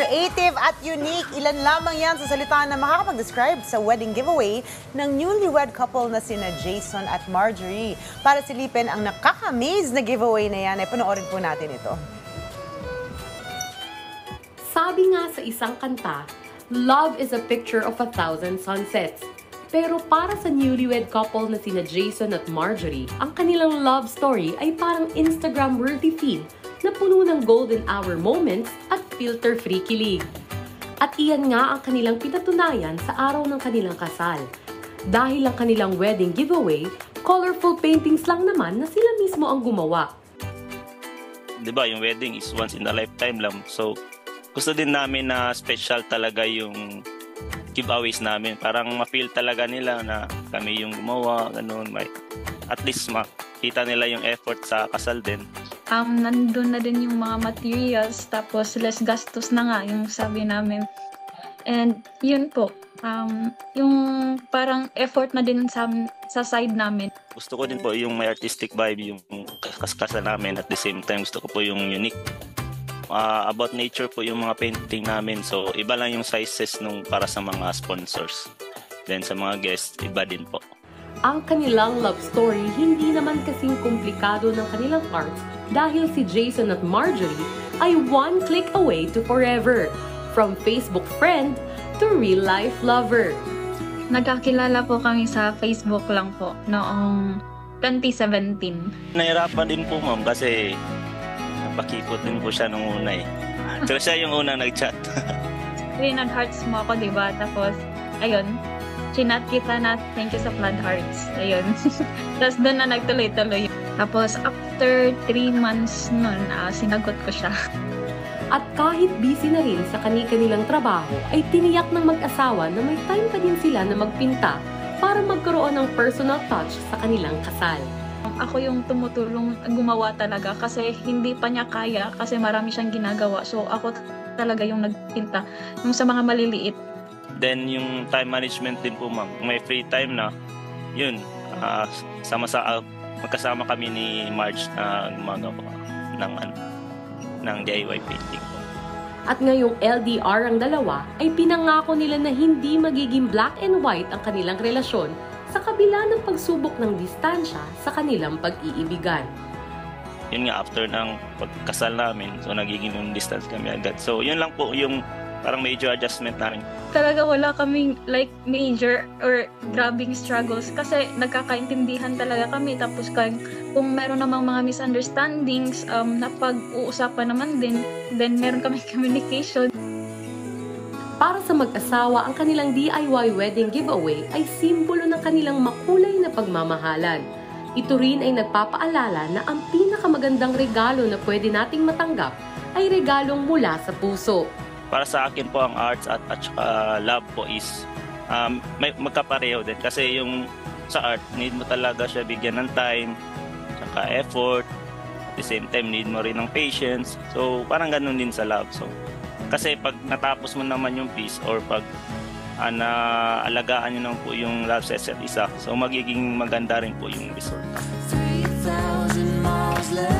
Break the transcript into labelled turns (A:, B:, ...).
A: Creative at unique, ilan lamang yan sa salita na makakapag-describe sa wedding giveaway ng newlywed couple na sina Jason at Marjorie. Para silipin ang nakaka-amaze na giveaway na yan, ay panoorin po natin ito.
B: Sabi nga sa isang kanta, love is a picture of 1,000 sunsets. Pero para sa newlywed couple na sina Jason at Marjorie, ang kanilang love story ay parang Instagram-worthy feed na puno ng golden hour moments at filter-free kilig. At iyan nga ang kanilang pinatunayan sa araw ng kanilang kasal. Dahil ang kanilang wedding giveaway, colorful paintings lang naman na sila mismo ang gumawa.
C: Diba, yung wedding is once in a lifetime lang. So, gusto din namin na special talaga yung giveaways namin. Parang ma-feel talaga nila na kami yung gumawa, ganun. At least makita nila yung effort sa kasal din.
D: Nandun na din yung mga materials, tapos less gastos na nga yung sabi namin. And yun po, yung parang effort na din sa side namin.
C: Gusto ko din po yung may artistic vibe, yung kasal namin. At the same time, gusto ko po yung unique. About nature po yung mga painting namin. So, iba lang yung sizes nung para sa mga sponsors. Then sa mga guests, iba din po.
B: Ang kanilang love story hindi naman kasing komplikado ng kanilang art dahil si Jason at Marjorie ay one click away to forever. From Facebook friend to real-life lover.
D: Nagkakilala po kami sa Facebook lang po noong 2017.
C: Nahirapan din po ma'am kasi napakipot din po siya nung una eh. Pero siya yung unang nag-chat.
D: Nag-hearts mo ako, diba? Tapos, ayun, chinat kita na thank you sa Flood Hearts. Ayun. Tapos doon na nagtuloy-tuloy. Tapos after 3 months nun, sinagot ko siya.
B: At kahit busy na rin sa kani-kanilang trabaho, ay tiniyak ng mag-asawa na may time pa din sila na magpinta para magkaroon ng personal touch sa kanilang kasal.
D: Ako yung tumutulong gumawa talaga kasi hindi pa niya kaya kasi marami siyang ginagawa. So ako talaga yung nagpinta yung sa mga maliliit.
C: Then yung time management din po ma'am. May free time na, yun, magkasama kami ni Marge na gumagawa ng DIY painting.
B: At ngayong LDR ang dalawa, ay pinangako nila na hindi magiging black and white ang kanilang relasyon sa kabila ng pagsubok ng distansya sa kanilang pag-iibigan.
C: Yun nga, after ng pagkasal namin, so nagiging yung distance kami agad. So yun lang po yung parang major adjustment namin.
D: Talaga wala kaming like major or grabing struggles kasi nagkakaintindihan talaga kami. Tapos kung meron namang mga misunderstandings, napag-uusapan naman din, then meron kaming communication.
B: Para sa mag-asawa, ang kanilang DIY wedding giveaway ay simbolo ng kanilang makulay na pagmamahalan. Ito rin ay nagpapaalala na ang pinakamagandang regalo na pwede nating matanggap ay regalong mula sa puso.
C: Para sa akin po ang arts at saka love po is may magkapareho din kasi yung sa art need mo talaga siya bigyan ng time saka effort, at the same time need mo rin ng patience. So parang ganun din sa love. So kasi pag natapos mo naman yung piece or pag naalagaan nyo naman po yung love sa isa't isa, so magiging maganda rin po yung result.
E: 3,000 miles left.